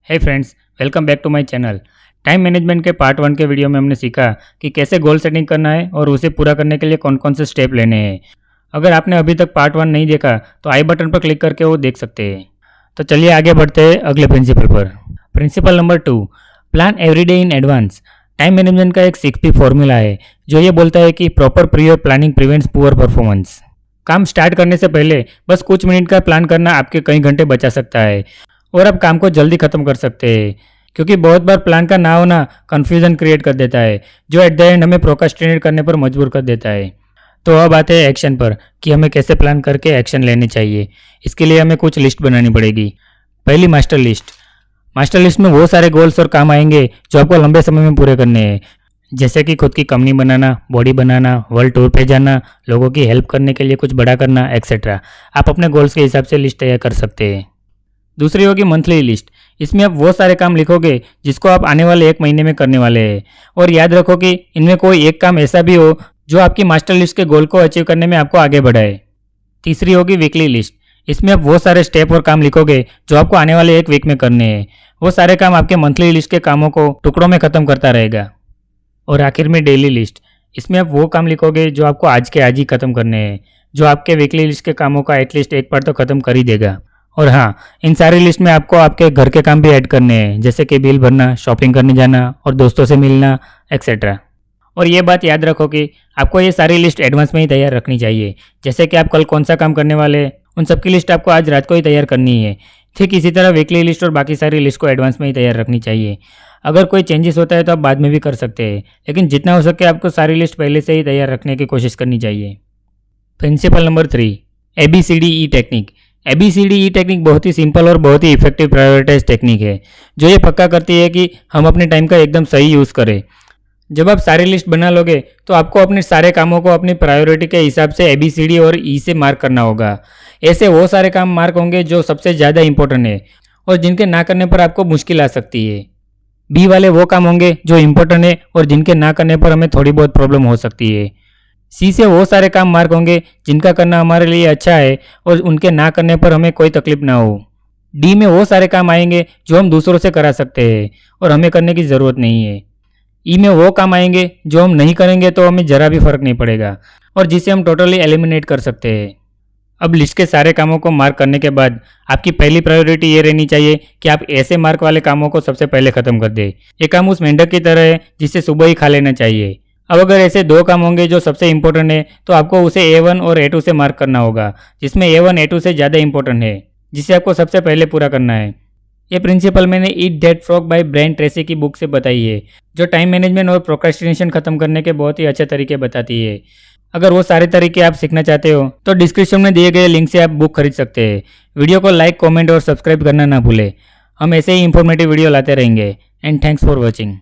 Hey friends, welcome back to my channel. Time management के part 1 के video में हमने सीखा कि कैसे गोल सेटिंग करना है और उसे पूरा करने के लिए कौन कौन से स्टेप लेने हैं। अगर आपने अभी तक पार्ट 1 नहीं देखा तो आई बटन पर क्लिक करके वो देख सकते हैं। तो चलिए आगे बढ़ते हैं अगले प्रिंसिपल पर। Principle number 2, plan every day in advance. Time management का एक 6P फॉर्मूला है जो ये बोलता है कि proper prior planning prevents poor performance. काम स्टार्ट करने से पहले बस कुछ मिनट का प्लान करना आपके कई घंटे बचा सकता है और आप काम को जल्दी खत्म कर सकते हैं, क्योंकि बहुत बार प्लान का ना होना कंफ्यूजन क्रिएट कर देता है जो एट द एंड हमें प्रोक्रास्टिनेट करने पर मजबूर कर देता है। तो अब आते हैं एक्शन पर कि हमें कैसे प्लान करके एक्शन लेने चाहिए। इसके लिए हमें कुछ लिस्ट बनानी पड़ेगी। पहली मास्टर लिस्ट। मास्टर लिस्ट में वो सारे गोल्स और काम आएंगे जो आपको लंबे समय में पूरे करने हैं, जैसे कि खुद की कंपनी बनाना, बॉडी बनाना, वर्ल्ड टूर पे जाना, लोगों की हेल्प करने के लिए कुछ बड़ा करना, एक्सेट्रा। आप अपने गोल्स के हिसाब से लिस्ट तैयार कर सकते हैं। दूसरी होगी मंथली लिस्ट। इसमें आप वो सारे काम लिखोगे जिसको आप आने वाले 1 महीने में करने वाले हैं, और याद रखो कि इनमें कोई एक काम ऐसा भी हो जो आपकी मास्टर लिस्ट के गोल को अचीव करने में आपको आगे बढ़ाए। तीसरी होगी वीकली लिस्ट। इसमें आप वो सारे स्टेप और काम लिखोगे जो आपको आने वाले 1 वीक में करने हैं। वो सारे काम आपके मंथली लिस्ट के कामों को टुकड़ों में खत्म करता रहेगा। और आखिर में डेली लिस्ट। इसमें आप वो काम लिखोगे जो आपको आज के आज ही खत्म करने हैं, जो आपके वीकली लिस्ट के कामों का एटलीस्ट एक पार्ट तो खत्म कर ही देगा। और हाँ, इन सारी लिस्ट में आपको आपके घर के काम भी ऐड करने हैं, जैसे कि बिल भरना, शॉपिंग करने जाना और दोस्तों से मिलना, एक्सेट्रा। और ये बात याद रखो कि आपको ये सारी लिस्ट एडवांस में ही तैयार रखनी चाहिए। जैसे कि आप कल कौन सा काम करने वाले हैं, उन सबकी लिस्ट आपको आज रात को ही तैयार करनी है। ठीक इसी तरह वीकली लिस्ट और बाकी सारी लिस्ट को एडवांस में ही तैयार रखनी चाहिए। अगर कोई चेंजेस होता है तो आप बाद में भी कर सकते हैं, लेकिन जितना हो सके आपको सारी लिस्ट पहले से ही तैयार रखने की कोशिश करनी चाहिए। Principle number 3, ABCDE technique. ABCDE technique बहुत ही सिंपल और बहुत ही इफेक्टिव प्रायोरिटाइज टेक्निक है जो ये पक्का करती है कि हम अपने टाइम का एकदम सही यूज़ करें। जब आप सारी लिस्ट बना लोगे तो आपको अपने सारे कामों को अपनी प्रायोरिटी के हिसाब से ABCD और E से मार्क करना होगा। ऐसे वो सारे काम मार्क होंगे जो सबसे ज़्यादा इंपॉर्टेंट है और जिनके ना करने पर आपको मुश्किल आ सकती है। B वाले वो काम होंगे जो इम्पोर्टेंट है और जिनके ना करने पर हमें थोड़ी बहुत प्रॉब्लम हो सकती है। C से वो सारे काम मार्क होंगे जिनका करना हमारे लिए अच्छा है और उनके ना करने पर हमें कोई तकलीफ ना हो। D में वो सारे काम आएंगे जो हम दूसरों से करा सकते हैं और हमें करने की ज़रूरत नहीं है। E में वो काम आएंगे जो हम नहीं करेंगे तो हमें ज़रा भी फर्क नहीं पड़ेगा और जिसे हम टोटली एलिमिनेट कर सकते हैं। अब लिस्ट के सारे कामों को मार्क करने के बाद आपकी पहली प्रायोरिटी ये रहनी चाहिए कि आप ऐसे मार्क वाले कामों को सबसे पहले खत्म कर दें। ये काम उस मेंढक की तरह है जिसे सुबह ही खा लेना चाहिए। अब अगर ऐसे 2 काम होंगे जो सबसे इंपॉर्टेंट है तो आपको उसे A1 और A2 से मार्क करना होगा, जिसमें A1 A2 से ज़्यादा इंपॉर्टेंट है, जिसे आपको सबसे पहले पूरा करना है। ये प्रिंसिपल मैंने eat that frog by Brian Tracy की बुक से बताई है, जो टाइम मैनेजमेंट और प्रोक्रेस्टिनेशन खत्म करने के बहुत ही अच्छे तरीके बताती है। अगर वो सारे तरीके आप सीखना चाहते हो तो डिस्क्रिप्शन में दिए गए लिंक से आप बुक खरीद सकते हैं। वीडियो को लाइक, कमेंट और सब्सक्राइब करना ना भूलें। हम ऐसे ही इंफॉर्मेटिव वीडियो लाते रहेंगे। And thanks for watching.